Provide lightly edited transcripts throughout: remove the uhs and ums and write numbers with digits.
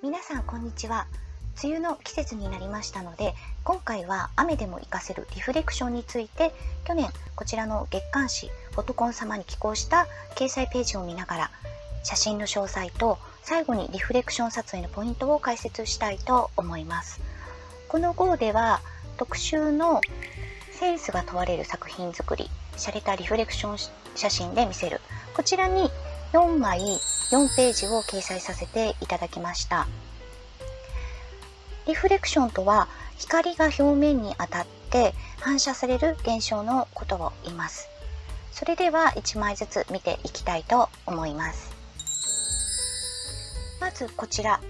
皆さんこんにちは。梅雨の季節になりましたので、今回は雨でも活かせるリフレクションについて、去年こちらの月刊誌フォトコン様に寄稿した掲載ページを見ながら、写真の詳細と最後にリフレクション撮影のポイントを解説したいと思います。この号では特集のセンスが問われる作品作り、洒落たリフレクション写真で見せる、こちらに4枚4ページを掲載させていただきました。リフレクションとは、光が表面に当たって反射される現象のことを言います。それでは1枚ずつ見ていきたいと思います。まずこちら、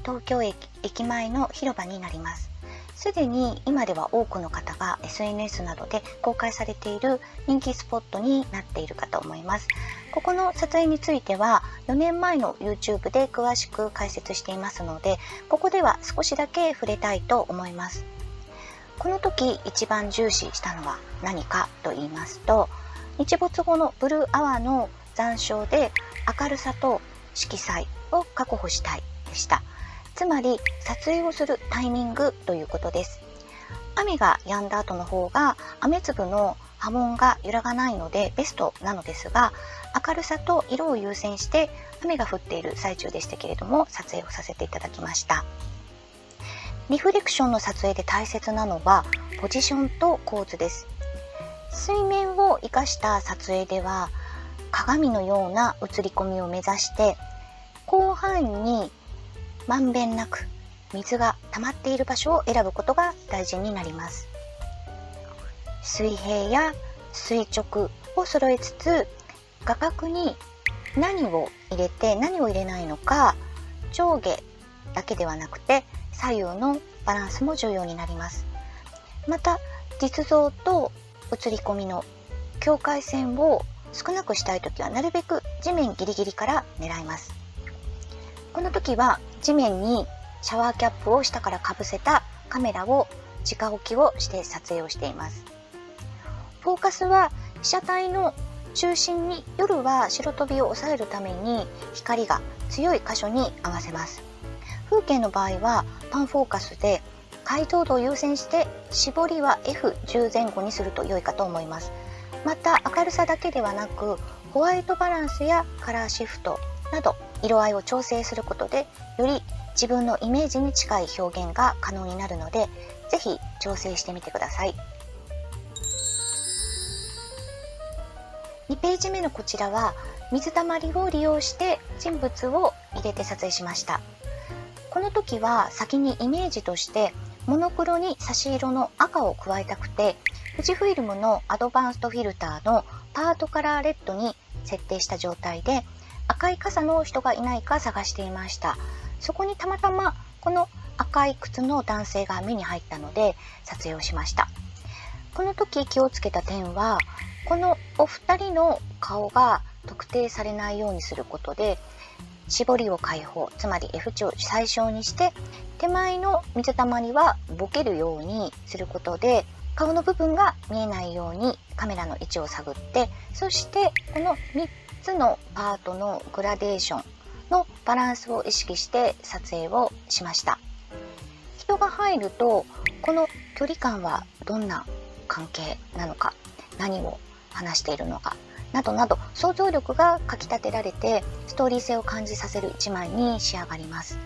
東京駅前の広場になります。すでに今では多くの方が SNS などで公開されている人気スポットになっているかと思います。ここの撮影については4年前の YouTube で詳しく解説していますので、ここでは少しだけ触れたいと思います。この時一番重視したのは何かと言いますと、日没後のブルーアワーの残照で明るさと色彩を確保したいでした。つまり撮影をするタイミングということです。雨が止んだ後の方が雨粒の波紋が揺らがないのでベストなのですが、明るさと色を優先して雨が降っている最中でしたけれども撮影をさせていただきました。リフレクションの撮影で大切なのはポジションと構図です。水面を生かした撮影では鏡のような映り込みを目指して広範囲にまんべんなく水が溜まっている場所を選ぶことが大事になります。水平や垂直を揃えつつ、画角に何を入れて何を入れないのか、上下だけではなくて左右のバランスも重要になります。また実像と映り込みの境界線を少なくしたいときはなるべく地面ギリギリから狙います。この時は地面にシャワーキャップを下からかぶせたカメラを直置きをして撮影をしています。フォーカスは被写体の中心に、夜は白飛びを抑えるために光が強い箇所に合わせます。風景の場合はパンフォーカスで解像度を優先して絞りは F10 前後にすると良いかと思います。また明るさだけではなくホワイトバランスやカラーシフトなど色合いを調整することでより自分のイメージに近い表現が可能になるので、ぜひ調整してみてください。2ページ目のこちらは水たまりを利用して人物を入れて撮影しました。この時は先にイメージとしてモノクロに差し色の赤を加えたくて、富士フイルムのアドバンストフィルターのパートカラーレッドに設定した状態で赤い傘の人がいないか探していました。そこにたまたまこの赤い靴の男性が目に入ったので撮影をしました。この時気をつけた点は、このお二人の顔が特定されないようにすることで絞りを開放、つまり F 値を最小にして手前の水たまりはボケるようにすることで顔の部分が見えないようにカメラの位置を探って、そしてこの3つのパートのグラデーションのバランスを意識して撮影をしました。人が入るとこの距離感はどんな関係なのか、何を話しているのかなどなど想像力がかきたてられてストーリー性を感じさせる一枚に仕上がります。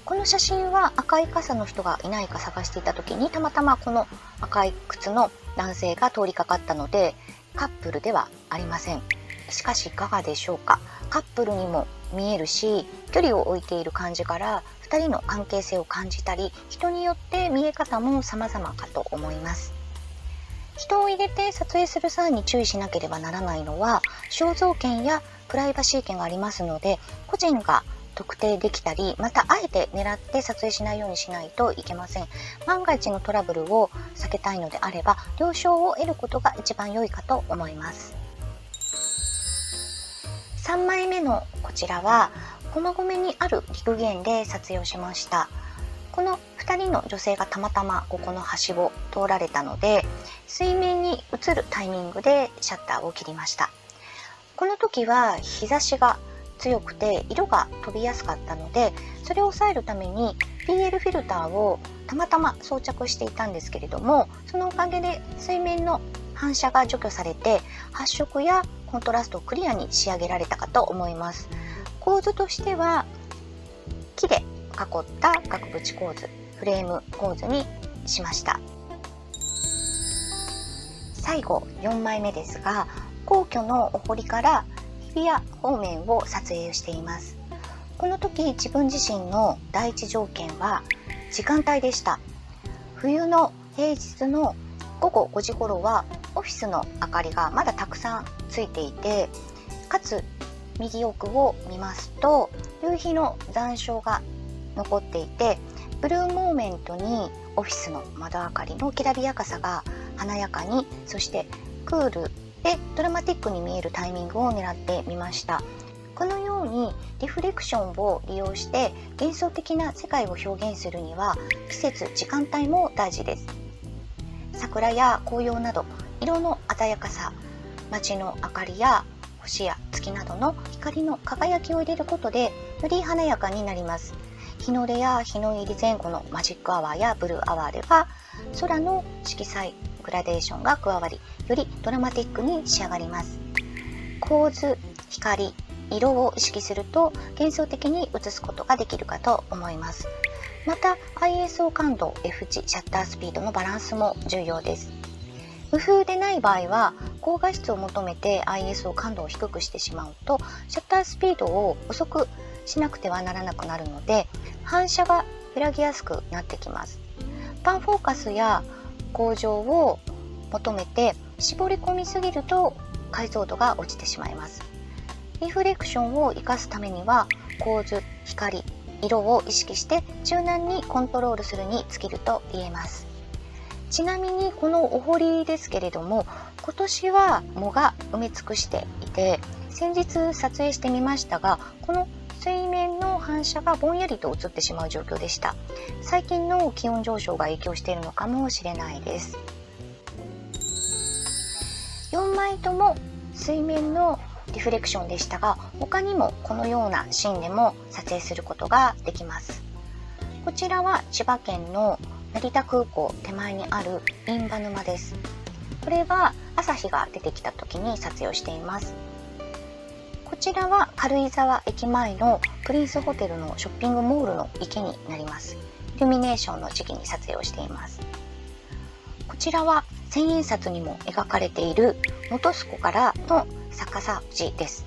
この写真は赤い傘の人がいないか探していた時にたまたまこの赤い靴の男性が通りかかったのでカップルではありません。しかしいかがでしょうか。カップルにも見えるし、距離を置いている感じから2人の関係性を感じたり、人によって見え方も様々かと思います。人を入れて撮影する際に注意しなければならないのは肖像権やプライバシー権がありますので、個人が特定できたり、またあえて狙って撮影しないようにしないといけません。万が一のトラブルを避けたいのであれば了承を得ることが一番良いかと思います。3枚目のこちらは駒込にある陸源で撮影をしました。この2人の女性がたまたまここの橋を通られたので、水面に映るタイミングでシャッターを切りました。この時は日差しが強くて色が飛びやすかったので、それを抑えるために PL フィルターをたまたま装着していたんですけれども、そのおかげで水面の反射が除去されて発色やコントラストをクリアに仕上げられたかと思います。構図としては木で囲った額縁構図、フレーム構図にしました。最後4枚目ですが、皇居のお堀から日比谷方面を撮影しています。この時自分自身の第一条件は時間帯でした。冬の平日の午後5時頃はオフィスの明かりがまだたくさんついていて、かつ右奥を見ますと夕日の残照が残っていて、ブルーモーメントにオフィスの窓明かりのきらびやかさが華やかに、そしてクールでドラマティックに見えるタイミングを狙ってみました。このようにリフレクションを利用して幻想的な世界を表現するには季節・時間帯も大事です。桜や紅葉など色の鮮やかさ、街の明かりや星や月などの光の輝きを入れることでより華やかになります。日の出や日の入り前後のマジックアワーやブルーアワーでは空の色彩グラデーションが加わり、よりドラマティックに仕上がります。構図、光、色を意識すると幻想的に映すことができるかと思います。また ISO 感度、F 値、シャッタースピードのバランスも重要です。無風でない場合は高画質を求めて ISO 感度を低くしてしまうとシャッタースピードを遅くしなくてはならなくなるので、反射が揺らぎやすくなってきます。パンフォーカスや向上を求めて絞り込みすぎると解像度が落ちてしまいます。リフレクションを生かすためには構図、光、色を意識して柔軟にコントロールするに尽きると言えます。ちなみにこのお堀ですけれども、今年は藻が埋め尽くしていて、先日撮影してみましたが、この水面の反射がぼんやりと映ってしまう状況でした。最近の気温上昇が影響しているのかもしれないです。4枚とも水面のリフレクションでしたが、他にもこのようなシーンでも撮影することができます。こちらは千葉県の成田空港手前にある印旛沼です。これは朝日が出てきた時に撮影をしています。こちらは軽井沢駅前のプリンスホテルのショッピングモールの池になります。イルミネーションの時期に撮影をしています。こちらは千円札にも描かれている本栖湖からの逆さ富士です。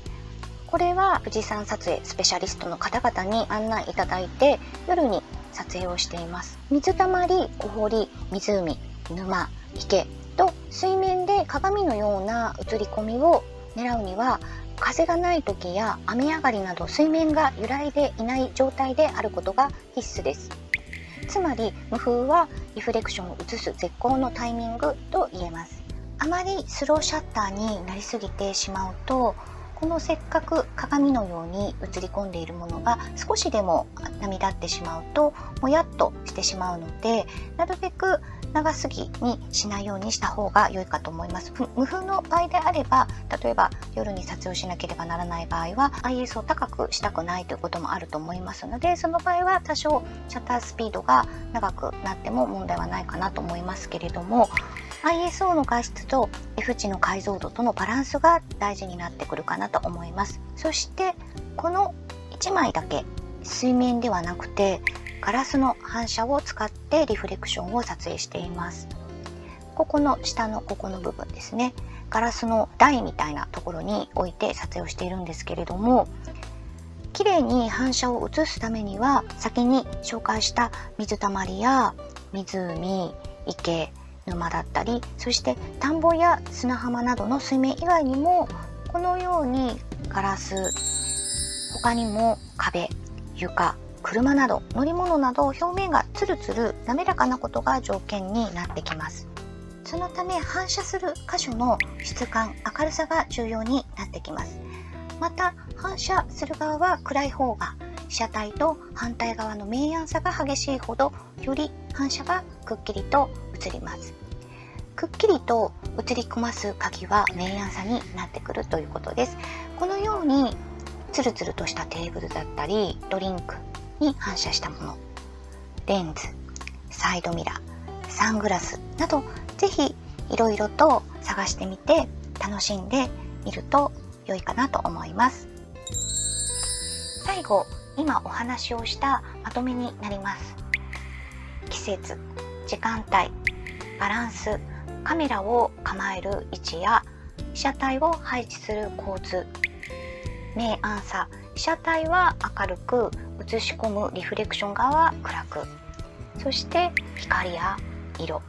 これは富士山撮影スペシャリストの方々に案内いただいて夜に撮影をしています。水たまり、お堀、湖、沼、池と水面で鏡のような映り込みを狙うには、風がない時や雨上がりなど水面が揺らいでいない状態であることが必須です。つまり無風はリフレクションを映す絶好のタイミングと言えます。あまりスローシャッターになりすぎてしまうと、このせっかく鏡のように映り込んでいるものが少しでも波立ってしまうともやっとしてしまうので、なるべく長すぎにしないようにした方が良いかと思います。無風の場合であれば、例えば夜に撮影をしなければならない場合は ISO を高くしたくないということもあると思いますので、その場合は多少シャッタースピードが長くなっても問題はないかなと思いますけれども、ISO の画質と F 値の解像度とのバランスが大事になってくるかなと思います。そしてこの1枚だけ水面ではなくてガラスの反射を使ってリフレクションを撮影しています。ここの下のここの部分ですね、ガラスの台みたいなところに置いて撮影をしているんですけれども、綺麗に反射を映すためには先に紹介した水たまりや湖、池、沼だったり、そして田んぼや砂浜などの水面以外にもこのようにガラス、他にも壁、床、車など乗り物など表面がツルツル滑らかなことが条件になってきます。そのため反射する箇所の質感、明るさが重要になってきます。また反射する側は暗い方が被写体と反対側の明暗差が激しいほどより反射がくっきりと映ります。くっきりと映り込ます鍵は明暗差になってくるということです。このようにツルツルとしたテーブルだったりドリンクに反射したもの、レンズ、サイドミラー、サングラスなど、ぜひいろいろと探してみて楽しんでみると良いかなと思います。最後、今お話をしたまとめになります。季節、時間帯、バランス、カメラを構える位置や被写体を配置する構図、明暗差、被写体は明るく、映し込むリフレクション側は暗く、そして光や色、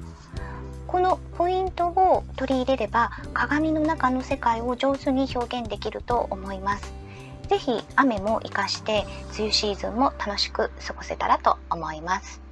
このポイントを取り入れれば鏡の中の世界を上手に表現できると思います。ぜひ雨も活かして梅雨シーズンも楽しく過ごせたらと思います。